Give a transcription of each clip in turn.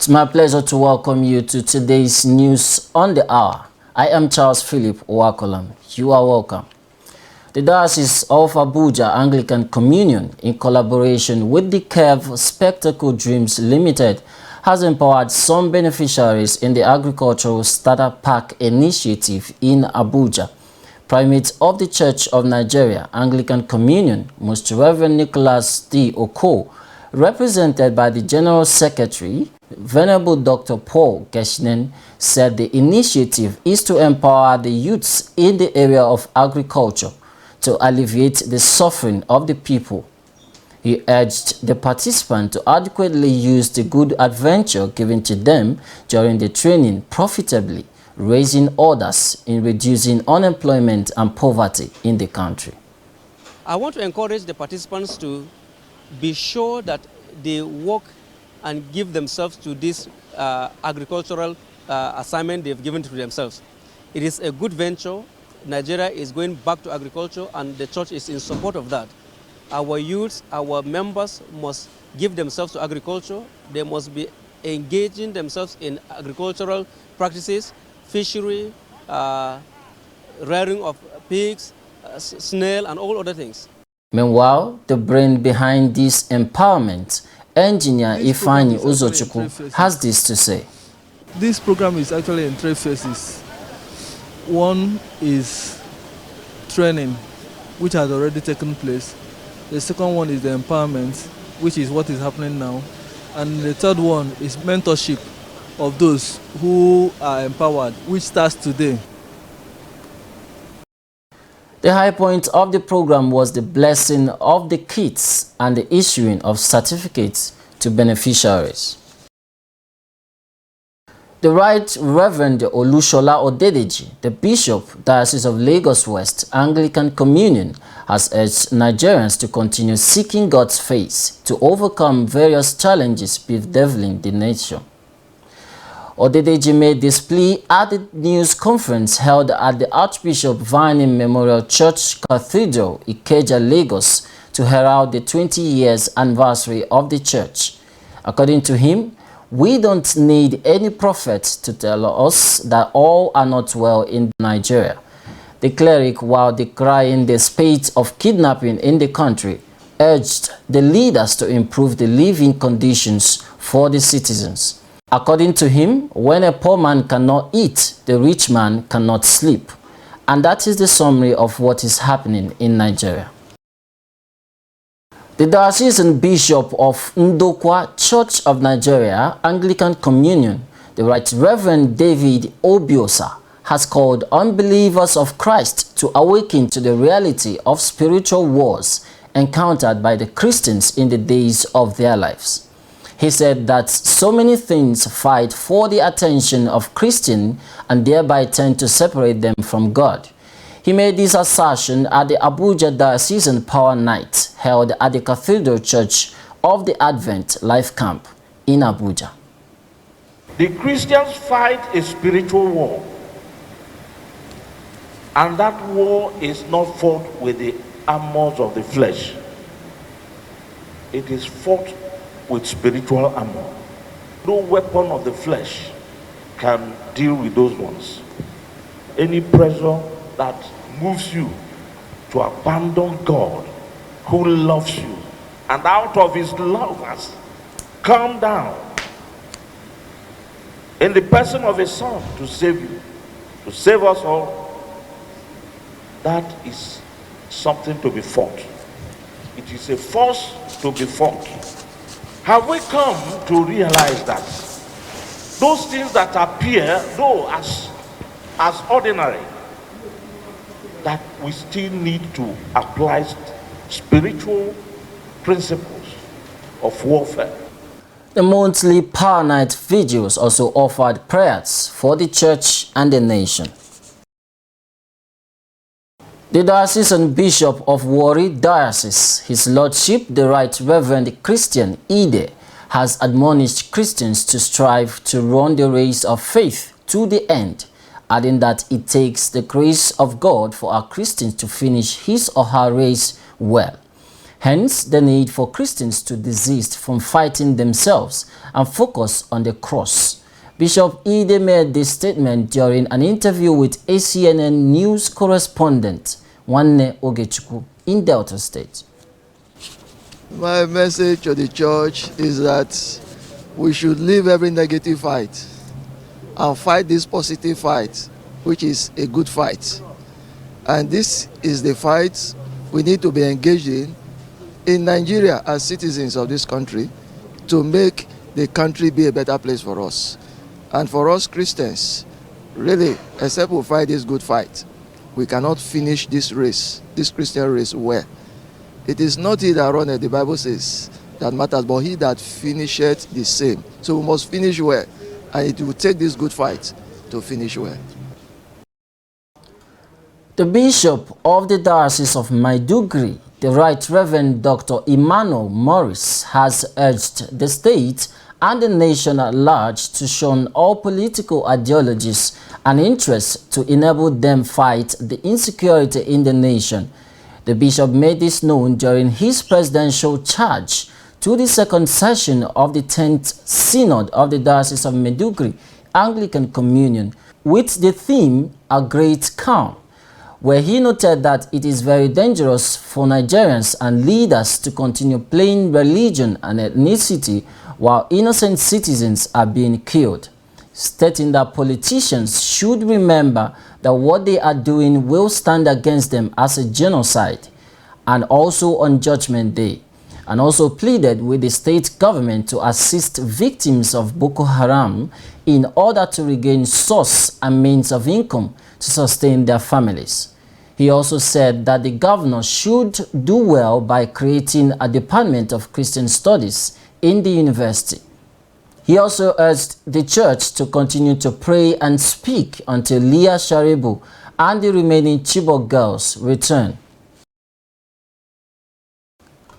It's my pleasure to welcome you to today's News on the Hour. I am Charles Philip Owakolam. You are welcome. The Diocese of Abuja Anglican Communion, in collaboration with the Curve Spectacle Dreams Limited, has empowered some beneficiaries in the Agricultural Starter Pack initiative in Abuja. Primate of the Church of Nigeria Anglican Communion, Most Reverend Nicholas D. Oko, represented by the General Secretary, Venerable Dr. Paul Acnn, said the initiative is to empower the youths in the area of agriculture to alleviate the suffering of the people. He urged the participants to adequately use the good adventure given to them during the training profitably, raising orders in reducing unemployment and poverty in the country. I want to encourage the participants to be sure that they work and give themselves to this agricultural assignment they've given to themselves. It is a good venture. Nigeria is going back to agriculture, and the church is in support of that. Our youths, our members must give themselves to agriculture. They must be engaging themselves in agricultural practices, fishery, rearing of pigs, snail, and all other things. Meanwhile, the brain behind this empowerment, engineer Ifeanyi Uzochukwu, has this to say. This program is actually in 3 phases. One is training, which has already taken place. The second one is the empowerment, which is what is happening now. And the third one is mentorship of those who are empowered, which starts today. The high point of the program was the blessing of the kits and the issuing of certificates to beneficiaries. The Right Reverend Olushola Odedeji, the Bishop, Diocese of Lagos West Anglican Communion, has urged Nigerians to continue seeking God's face to overcome various challenges bedeviling the nation. Odedeji made this plea at the news conference held at the Archbishop Vining Memorial Church Cathedral, Ikeja, Lagos, to herald the 20 years anniversary of the church. According to him, we don't need any prophet to tell us that all are not well in Nigeria. The cleric, while decrying the spate of kidnapping in the country, urged the leaders to improve the living conditions for the citizens. According to him, when a poor man cannot eat, the rich man cannot sleep. And that is the summary of what is happening in Nigeria. The Diocesan Bishop of Ndokwa Church of Nigeria Anglican Communion, the Right Reverend David Obiosa, has called unbelievers of Christ to awaken to the reality of spiritual wars encountered by the Christians in the days of their lives. He said that so many things fight for the attention of Christians and thereby tend to separate them from God. He made this assertion at the Abuja Diocesan Power Night held at the Cathedral Church of the Advent Life Camp in Abuja. The Christians fight a spiritual war, and that war is not fought with the armors of the flesh. It is fought with spiritual armor. No weapon of the flesh can deal with those ones. Any pressure that moves you to abandon God, who loves you, and out of his love has come down in the person of his son to save you, to save us all, that is something to be fought. It is a force to be fought. Have we come to realize that those things that appear, though as ordinary, that we still need to apply spiritual principles of warfare? The monthly Power Night vigils also offered prayers for the church and the nation. The Diocesan Bishop of Warri Diocese, His Lordship the Right Reverend Christian Ide, has admonished Christians to strive to run the race of faith to the end, adding that it takes the grace of God for our Christians to finish his or her race well. Hence, the need for Christians to desist from fighting themselves and focus on the cross. Bishop Ide made this statement during an interview with ACNN news correspondent Nwanne Ogechukwu in Delta State. My message to the church is that we should leave every negative fight and fight this positive fight, which is a good fight. And this is the fight we need to be engaged in Nigeria as citizens of this country to make the country be a better place for us. And for us Christians, really, except we fight this good fight, we cannot finish this race, this Christian race well. It is not he that runneth, the Bible says, that matters, but he that finisheth the same. So we must finish well, and it will take this good fight to finish well. The Bishop of the Diocese of Maiduguri, the Right Reverend Dr. Emmanuel Morris, has urged the state and the nation at large to shun all political ideologies and interests to enable them fight the insecurity in the nation. The bishop made this known during his presidential charge to the second session of the 10th Synod of the Diocese of Maiduguri Anglican Communion with the theme A Great Calm, where he noted that it is very dangerous for Nigerians and leaders to continue playing religion and ethnicity while innocent citizens are being killed, stating that politicians should remember that what they are doing will stand against them as a genocide, and also on Judgment Day, and also pleaded with the state government to assist victims of Boko Haram in order to regain source and means of income to sustain their families. He also said that the governor should do well by creating a Department of Christian Studies in the university. He also urged the church to continue to pray and speak until Leah Sharibu and the remaining Chibok girls return.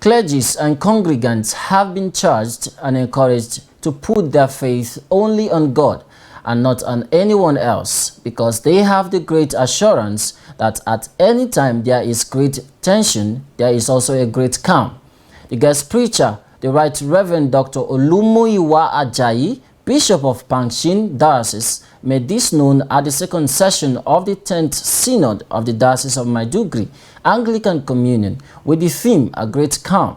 Clergies and congregants have been charged and encouraged to put their faith only on God and not on anyone else, because they have the great assurance that at any time there is great tension, there is also a great calm. The guest preacher, the Right Reverend Dr. Olumuyiwa Ajayi, Bishop of Pangshin Diocese, made this known at the second session of the 10th Synod of the Diocese of Maiduguri Anglican Communion with the theme A Great Calm.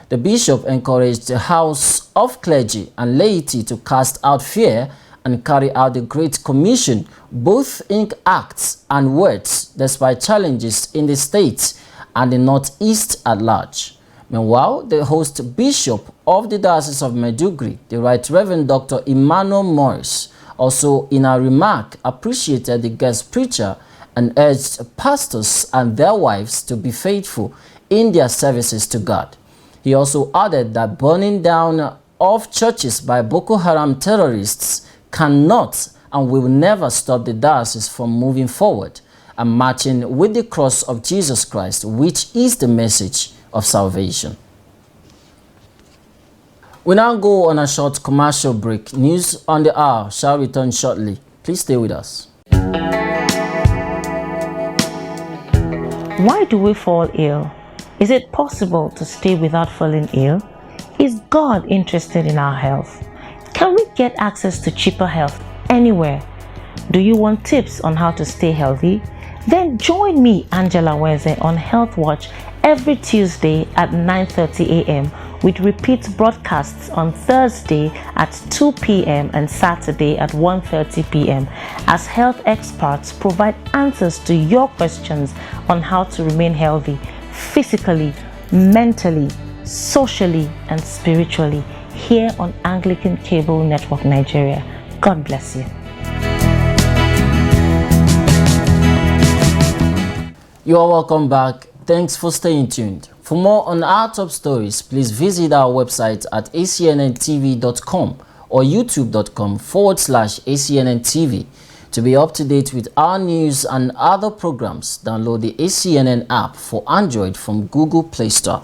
The bishop encouraged the house of clergy and laity to cast out fear and carry out the Great Commission, both in acts and words, despite challenges in the states and the Northeast at large. Meanwhile, the host bishop of the Diocese of Maiduguri, the Right Reverend Dr. Emmanuel Morris, also in a remark appreciated the guest preacher and urged pastors and their wives to be faithful in their services to God. He also added that burning down of churches by Boko Haram terrorists cannot and will never stop the diocese from moving forward and marching with the cross of Jesus Christ, which is the message of salvation. We now go on a short commercial break. News on the hour shall return shortly. Please stay with us. Why do we fall ill? Is it possible to stay without falling ill? Is God interested in our health? Can we get access to cheaper health anywhere? Do you want tips on how to stay healthy? Then join me, Angela Weze, on Health Watch every Tuesday at 9:30 a.m. with repeat broadcasts on Thursday at 2 p.m. and Saturday at 1:30 p.m. as health experts provide answers to your questions on how to remain healthy physically, mentally, socially, and spiritually here on Anglican Cable Network Nigeria. God bless you. You are welcome back. Thanks for staying tuned. For more on our top stories, please visit our website at acnntv.com or youtube.com/ACNNTV. To be up to date with our news and other programs, download the ACNN app for Android from Google Play Store.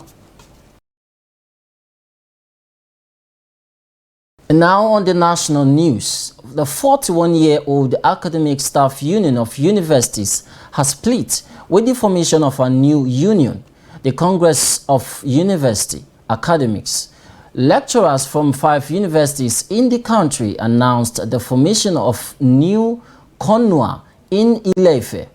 And now on the national news, the 41-year-old Academic Staff Union of Universities has pleaded with the formation of a new union. the Congress of University Academics. Lecturers from 5 universities in the country announced the formation of new CONUA in Ile-Ife.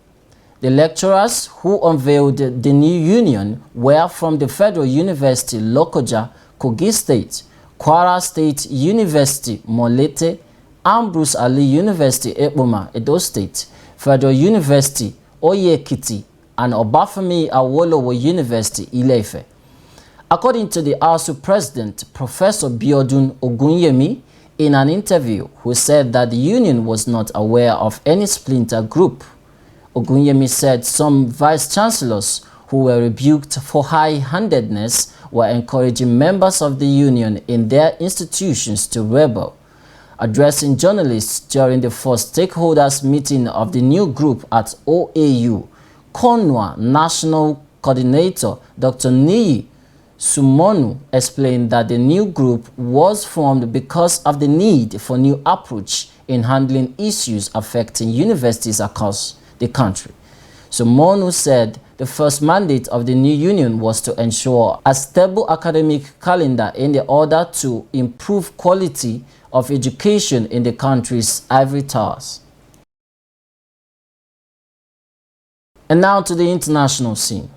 The lecturers who unveiled the new union were from the Federal University Lokoja, Kogi State, Kwara State University Molete, Ambrose Ali University Ekpoma, Edo State, Federal University Oye-Ekiti, and Obafemi Awolowo University Ile-Ife. According to the ASU president, Professor Biodun Ogunyemi, in an interview, who said that the union was not aware of any splinter group. Ogunyemi said some vice-chancellors who were rebuked for high-handedness were encouraging members of the union in their institutions to rebel. Addressing journalists during the first stakeholders meeting of the new group at OAU, CONUA National Coordinator Dr. Niyi Sumonu explained that the new group was formed because of the need for new approach in handling issues affecting universities across the country. Sumonu said the first mandate of the new union was to ensure a stable academic calendar in order to improve quality of education in the country's ivory towers. And now to the international scene.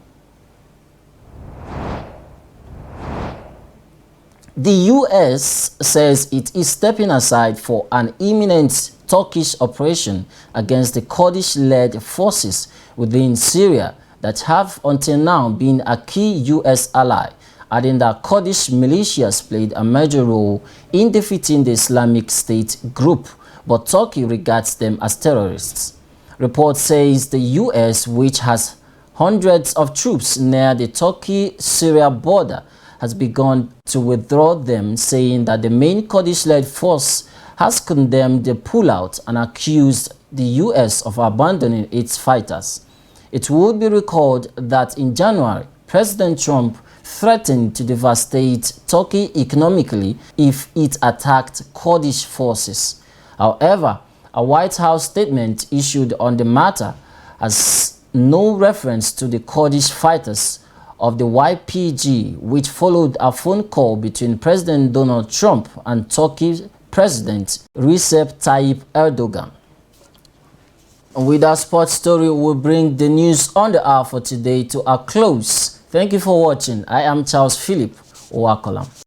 The US says it is stepping aside for an imminent Turkish operation against the Kurdish-led forces within Syria that have until now been a key US ally, adding that Kurdish militias played a major role in defeating the Islamic State group, but Turkey regards them as terrorists. Report says the US, which has hundreds of troops near the Turkey-Syria border, has begun to withdraw them, saying that the main Kurdish-led force has condemned the pullout and accused the US of abandoning its fighters. It would be recalled that in January, President Trump threatened to devastate Turkey economically if it attacked Kurdish forces. However, a White House statement issued on the matter has no reference to the Kurdish fighters of the YPG, which followed a phone call between President Donald Trump and Turkey President Recep Tayyip Erdogan. And with our sports story, we'll bring the news on the hour for today to a close. Thank you for watching. I am Charles Philip Owakolam.